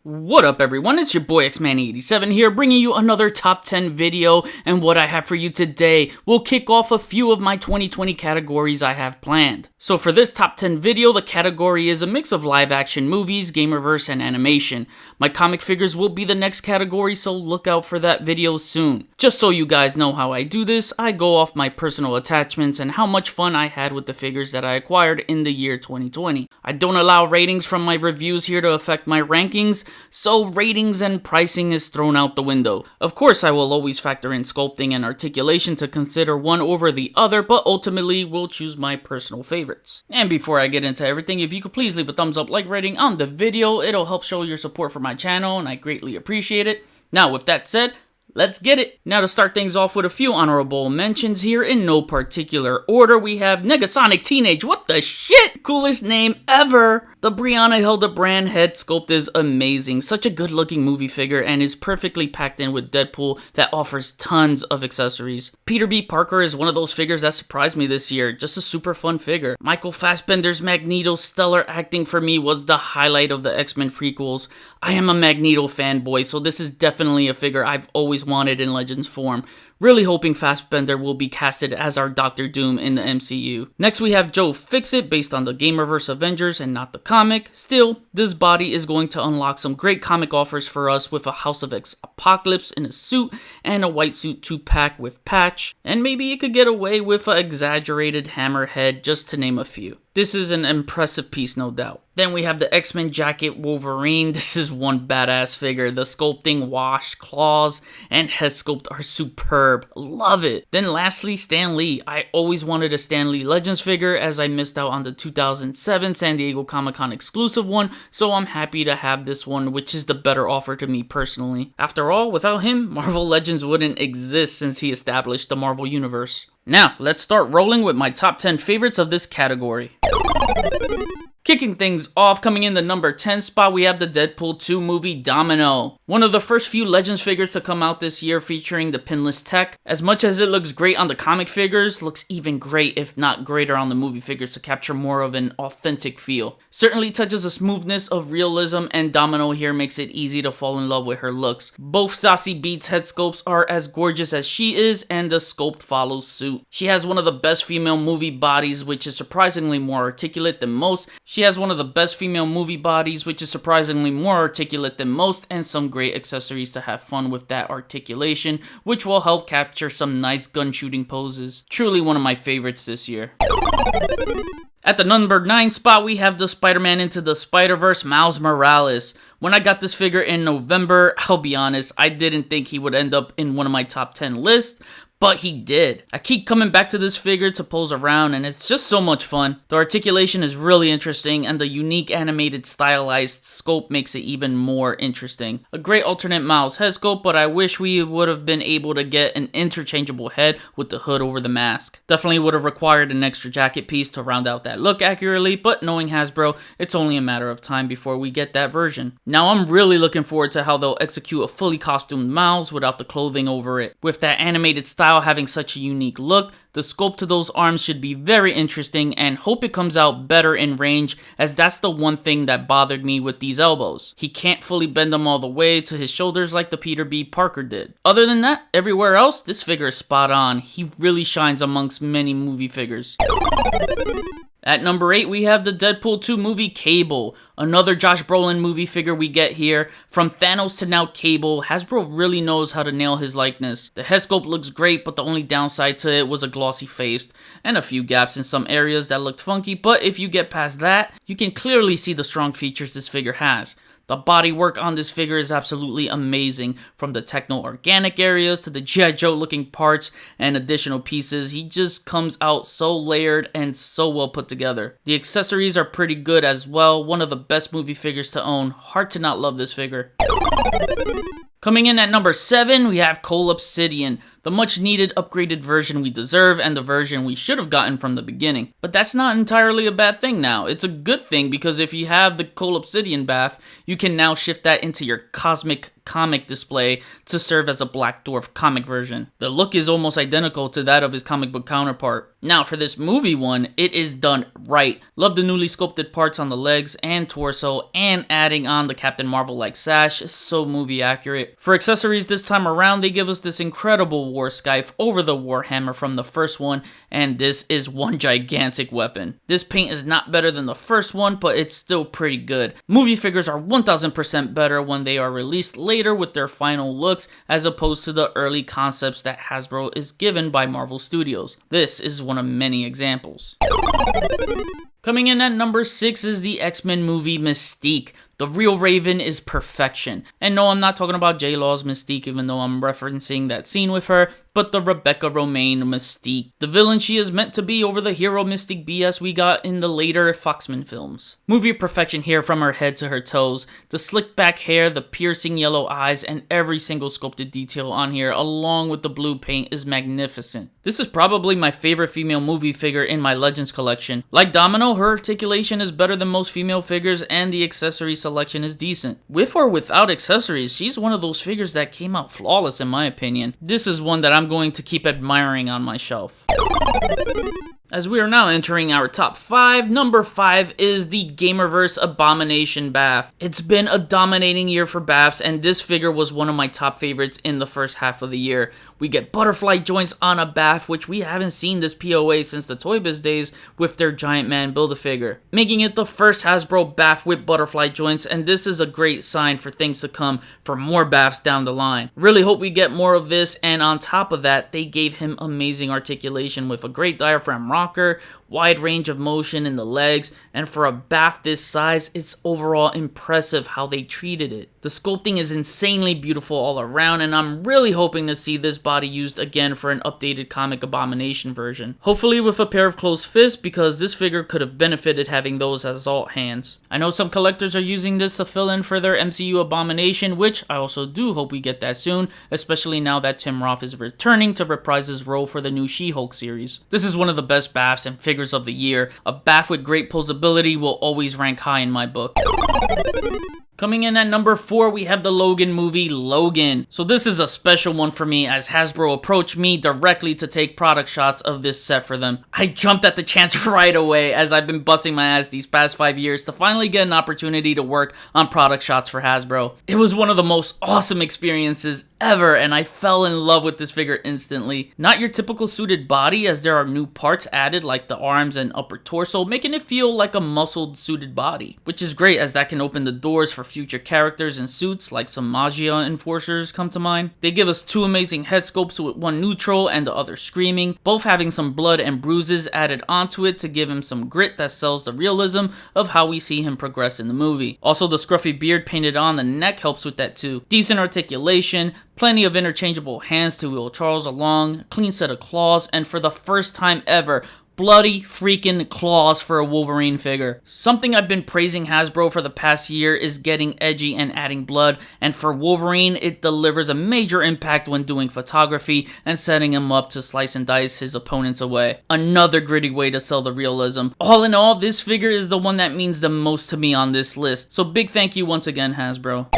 What up everyone, it's your boy XMen87 here, bringing you another top 10 video, and what I have for you today will kick off a few of my 2020 categories I have planned. So for this top 10 video, the category is a mix of live action movies, Gamerverse, and animation. My comic figures will be the next category, so look out for that video soon. Just so you guys know how I do this, I go off my personal attachments and how much fun I had with the figures that I acquired in the year 2020. I don't allow ratings from my reviews here to affect my rankings, so ratings and pricing is thrown out the window. Of course, I will always factor in sculpting and articulation to consider one over the other, but ultimately will choose my personal favorites. And before I get into everything, if you could please leave a thumbs up, like rating on the video, it'll help show your support for my channel and I greatly appreciate it. Now with that said, let's get it! Now to start things off with a few honorable mentions here in no particular order, we have Negasonic Teenage, what the shit? Coolest name ever! The Brianna Hildebrand head sculpt is amazing, such a good looking movie figure and is perfectly packed in with Deadpool that offers tons of accessories. Peter B. Parker is one of those figures that surprised me this year, just a super fun figure. Michael Fassbender's Magneto's stellar acting for me was the highlight of the X-Men prequels. I am a Magneto fanboy, so this is definitely a figure I've always wanted in Legends form. Really hoping Fassbender will be casted as our Doctor Doom in the MCU. Next we have Joe Fixit, based on the Gamerverse Avengers and not the comic. Still, this body is going to unlock some great comic offers for us with a House of X Apocalypse in a suit and a white suit 2-pack with patch. And maybe it could get away with an exaggerated hammer head, just to name a few. This is an impressive piece, no doubt. Then we have the X-Men jacket Wolverine. This is one badass figure. The sculpting, wash, claws, and head sculpt are superb. Love it. Then lastly, Stan Lee. I always wanted a Stan Lee Legends figure as I missed out on the 2007 San Diego Comic-Con exclusive one, so I'm happy to have this one, which is the better offer to me personally. After all, without him, Marvel Legends wouldn't exist since he established the Marvel Universe. Now, let's start rolling with my top 10 favorites of this category. Kicking things off, coming in the number 10 spot, we have the Deadpool 2 movie Domino. One of the first few Legends figures to come out this year featuring the pinless tech. As much as it looks great on the comic figures, looks even great if not greater on the movie figures to capture more of an authentic feel. Certainly touches a smoothness of realism, and Domino here makes it easy to fall in love with her looks. Both Sassy Beats head sculpts are as gorgeous as she is, and the sculpt follows suit. She has one of the best female movie bodies, which is surprisingly more articulate than most. She has one of the best female movie bodies, which is surprisingly more articulate than most, and some great accessories to have fun with that articulation, which will help capture some nice gun shooting poses. Truly one of my favorites this year. At the number 9 spot, we have the SpiderMan Into the Spider-Verse Miles Morales. When I got this figure in November, I'll be honest, I didn't think he would end up in one of my top 10 lists, but he did. I keep coming back to this figure to pose around, and it's just so much fun. The articulation is really interesting, and the unique animated stylized sculpt makes it even more interesting. A great alternate Miles head sculpt, but I wish we would have been able to get an interchangeable head with the hood over the mask. Definitely would have required an extra jacket piece to round out that look accurately, but knowing Hasbro, it's only a matter of time before we get that version. Now I'm really looking forward to how they'll execute a fully costumed Miles without the clothing over it. With that animated style having such a unique look, the sculpt to those arms should be very interesting, and hope it comes out better in range, as that's the one thing that bothered me with these elbows. He can't fully bend them all the way to his shoulders like the Peter B. Parker did. Other than that, everywhere else, this figure is spot on. He really shines amongst many movie figures. At number 8, we have the Deadpool 2 movie Cable. Another Josh Brolin movie figure we get here. From Thanos to now Cable, Hasbro really knows how to nail his likeness. The head sculpt looks great, but the only downside to it was a glossy face and a few gaps in some areas that looked funky, but if you get past that, you can clearly see the strong features this figure has. The body work on this figure is absolutely amazing, from the techno-organic areas to the G.I. Joe looking parts and additional pieces. He just comes out so layered and so well put together. The accessories are pretty good as well, one of the best movie figures to own. Hard to not love this figure. Coming in at number 7, we have Obsidian. the much needed upgraded version we deserve and the version we should have gotten from the beginning. But that's not entirely a bad thing now. It's a good thing because if you have the Obsidian bath, you can now shift that into your cosmic comic display to serve as a Black Dwarf comic version. The look is almost identical to that of his comic book counterpart. Now for this movie one, it is done right. Love the newly sculpted parts on the legs and torso, and adding on the Captain Marvel-like sash is so movie accurate. For accessories this time around, they give us this incredible war scythe over the Warhammer from the first one, and this is one gigantic weapon. This paint is not better than the first one, but it's still pretty good. Movie figures are 1000% better when they are released later with their final looks, as opposed to the early concepts that Hasbro is given by Marvel Studios. This is one of many examples. Coming in at number 6 is the X-Men movie Mystique. The real Raven is perfection. And no, I'm not talking about J-Law's Mystique, even though I'm referencing that scene with her, but the Rebecca Romijn Mystique. The villain she is meant to be over the hero Mystique BS we got in the later Foxman films. Movie perfection here from her head to her toes. The slick back hair, the piercing yellow eyes, and every single sculpted detail on here, along with the blue paint, is magnificent. This is probably my favorite female movie figure in my Legends collection. Like Domino, her articulation is better than most female figures, and the accessory selection is decent. With or without accessories, she's one of those figures that came out flawless in my opinion. This is one that I'm going to keep admiring on my shelf. As we are now entering our top 5, number 5 is the Gamerverse Abomination Bath. It's been a dominating year for baths, and this figure was one of my top favorites in the first half of the year. We get butterfly joints on a bath, which we haven't seen this POA since the Toy Biz days with their Giant Man Build-A-Figure, making it the first Hasbro bath with butterfly joints, and this is a great sign for things to come for more baths down the line. Really hope we get more of this, and on top of that, they gave him amazing articulation with a great diaphragm rocker, wide range of motion in the legs, and for a bath this size, it's overall impressive how they treated it. The sculpting is insanely beautiful all around, and I'm really hoping to see this body used again for an updated comic Abomination version. Hopefully with a pair of closed fists, because this figure could have benefited having those as alt hands. I know some collectors are using this to fill in for their MCU Abomination, which I also do hope we get that soon, especially now that Tim Roth is returning to reprise his role for the new She-Hulk series. This is one of the best baths and figures of the year. A bath with great posability will always rank high in my book. Coming in at number 4, we have the Logan movie, Logan. So this is a special one for me, as Hasbro approached me directly to take product shots of this set for them. I jumped at the chance right away, as I've been busting my ass these past 5 years to finally get an opportunity to work on product shots for Hasbro. It was one of the most awesome experiences ever, and I fell in love with this figure instantly. Not your typical suited body, as there are new parts added like the arms and upper torso, making it feel like a muscled suited body, which is great as that can open the doors for future characters and suits, like some Magia enforcers come to mind. They give us 2 amazing head sculpts, with one neutral and the other screaming, both having some blood and bruises added onto it to give him some grit that sells the realism of how we see him progress in the movie. Also, the scruffy beard painted on the neck helps with that too. Decent articulation, plenty of interchangeable hands to wheel Charles along, clean set of claws, and for the first time ever, bloody freaking claws for a Wolverine figure. Something I've been praising Hasbro for the past year is getting edgy and adding blood, and for Wolverine, it delivers a major impact when doing photography and setting him up to slice and dice his opponents away. Another gritty way to sell the realism. All in all, this figure is the one that means the most to me on this list, so big thank you once again, Hasbro.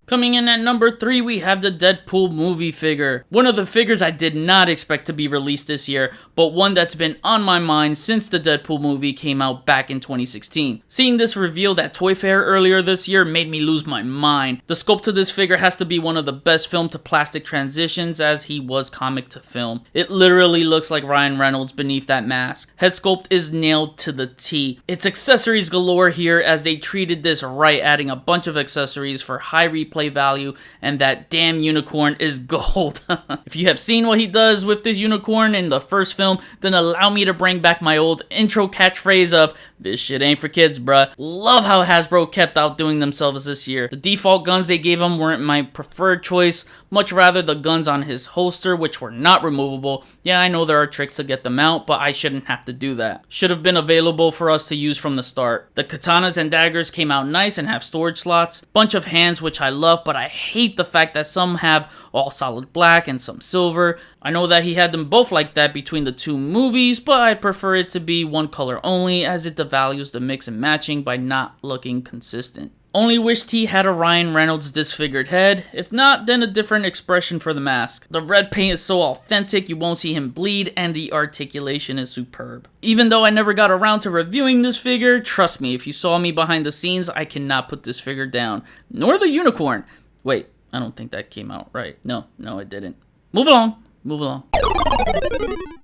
Coming in at number 3, we have the Deadpool movie figure. One of the figures I did not expect to be released this year, but one that's been on my mind since the Deadpool movie came out back in 2016. Seeing this revealed at Toy Fair earlier this year made me lose my mind. The sculpt to this figure has to be one of the best film to plastic transitions, as he was comic to film. It literally looks like Ryan Reynolds beneath that mask. Head sculpt is nailed to the T. It's accessories galore here, as they treated this right, adding a bunch of accessories for high replay value, and that damn unicorn is gold. If you have seen what he does with this unicorn in the first film, then allow me to bring back my old intro catchphrase of, "This shit ain't for kids, bruh." Love how Hasbro kept outdoing themselves this year. The default guns they gave him weren't my preferred choice, much rather the guns on his holster, which were not removable. Yeah, I know there are tricks to get them out, but I shouldn't have to do that. Should have been available for us to use from the start. The katanas and daggers came out nice and have storage slots. Bunch of hands, which I love love, but I hate the fact that some have all solid black and some silver. I know that he had them both like that between the two movies, but I prefer it to be one color only, as it devalues the mix and matching by not looking consistent. Only wished he had a Ryan Reynolds disfigured head. If not, then a different expression for the mask. The red paint is so authentic you won't see him bleed, and the articulation is superb. Even though I never got around to reviewing this figure, trust me, if you saw me behind the scenes, I cannot put this figure down. Nor the unicorn. Wait, I don't think that came out right. No, it didn't. Move along.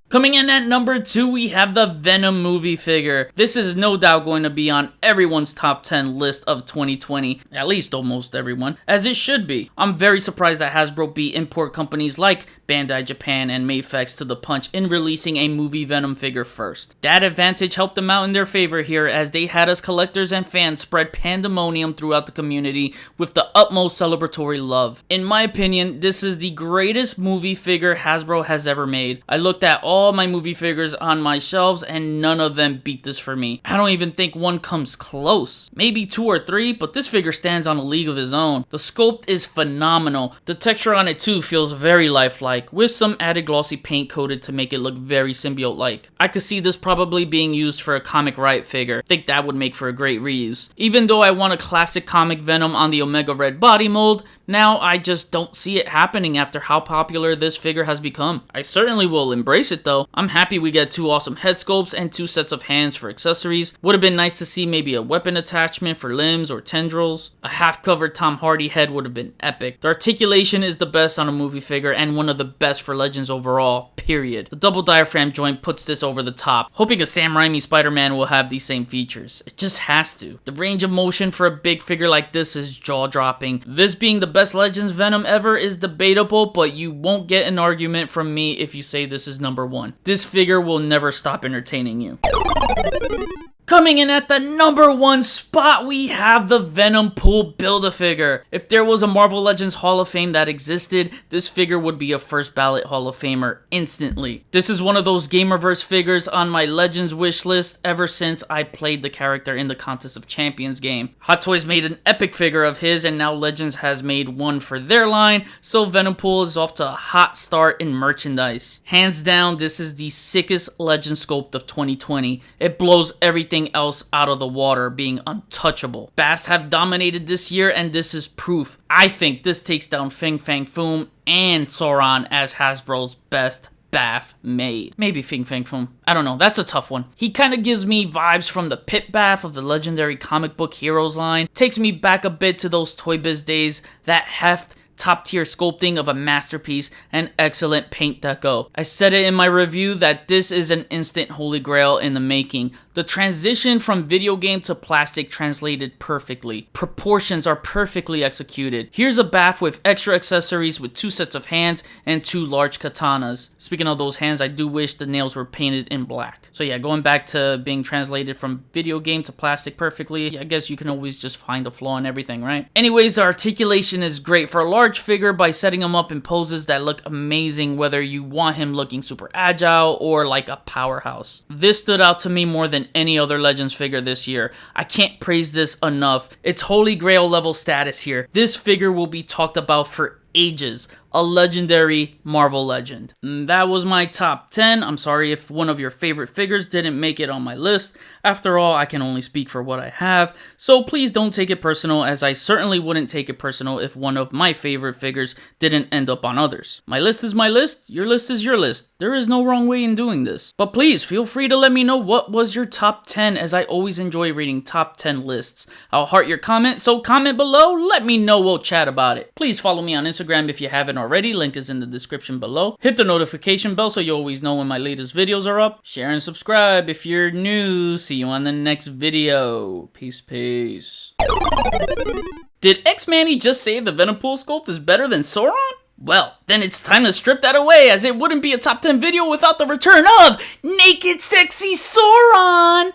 Coming in at number 2, we have the Venom Movie figure. This is no doubt going to be on everyone's top 10 list of 2020, at least almost everyone, as it should be. I'm very surprised that Hasbro beat import companies like Bandai Japan and Mafex to the punch in releasing a movie Venom figure first. That advantage helped them out in their favor here, as they had us collectors and fans spread pandemonium throughout the community with the utmost celebratory love. In my opinion, this is the greatest movie figure Hasbro has ever made. I looked at all my movie figures on my shelves and none of them beat this for me. I don't even think one comes close. Maybe 2 or 3, but this figure stands on a league of his own. The sculpt is phenomenal. The texture on it too feels very lifelike, with some added glossy paint coated to make it look very symbiote-like. I could see this probably being used for a comic riot figure. I think that would make for a great reuse. Even though I want a classic comic Venom on the Omega Red body mold, now I just don't see it happening after how popular this figure has become. I certainly will embrace it though. I'm happy we get 2 awesome head sculpts and 2 sets of hands for accessories. Would have been nice to see maybe a weapon attachment for limbs or tendrils. A half-covered Tom Hardy head would have been epic. The articulation is the best on a movie figure and one of the best for Legends overall, period. The double diaphragm joint puts this over the top. Hoping a Sam Raimi Spider-Man will have these same features. It just has to. The range of motion for a big figure like this is jaw-dropping. This being the best Legends Venom ever is debatable, but you won't get an argument from me if you say this is number 1. This figure will never stop entertaining you. Coming in at the number 1 spot, we have the Venompool Build-A-Figure. If there was a Marvel Legends Hall of Fame that existed, this figure would be a first ballot Hall of Famer instantly. This is one of those Gamerverse figures on my Legends wish list ever since I played the character in the Contest of Champions game. Hot Toys made an epic figure of his, and now Legends has made one for their line, so Venompool is off to a hot start in merchandise. Hands down, this is the sickest Legend sculpt of 2020. It blows everything else out of the water, being untouchable. BAFs have dominated this year, and this is proof. I think this takes down Fin Fang Foom and Sauron as Hasbro's best BAF made. Maybe Fin Fang Foom. I don't know. That's a tough one. He kind of gives me vibes from the Pit BAF of the legendary comic book Heroes line. Takes me back a bit to those Toy Biz days. That heft, top tier sculpting of a masterpiece, and excellent paint deco. I said it in my review that this is an instant holy grail in the making. The transition from video game to plastic translated perfectly. Proportions are perfectly executed. Here's a BAF with extra accessories with 2 sets of hands and 2 large katanas. Speaking of those hands, I do wish the nails were painted in black. So yeah, going back to being translated from video game to plastic perfectly, I guess you can always just find a flaw in everything, right? Anyways, the articulation is great for a large figure by setting him up in poses that look amazing, whether you want him looking super agile or like a powerhouse. This stood out to me more than any other Legends figure this year. I can't praise this enough. It's holy grail level status here. This figure will be talked about for ages. A legendary Marvel legend. That was my top 10. I'm sorry if one of your favorite figures didn't make it on my list. After all, I can only speak for what I have, so please don't take it personal, as I certainly wouldn't take it personal if one of my favorite figures didn't end up on others. My list is my list, your list is your list. There is no wrong way in doing this. But please feel free to let me know what was your top 10, as I always enjoy reading top 10 lists. I'll heart your comment, so comment below, let me know, we'll chat about it. Please follow me on Instagram if you haven't already, link is in the description below. Hit the notification bell so you always know when my latest videos are up. Share and subscribe if you're new. See you on the next video. Peace. Did X-Man just say the Venompool sculpt is better than Sauron? Well, then it's time to strip that away, as it wouldn't be a top 10 video without the return of Naked Sexy Sauron!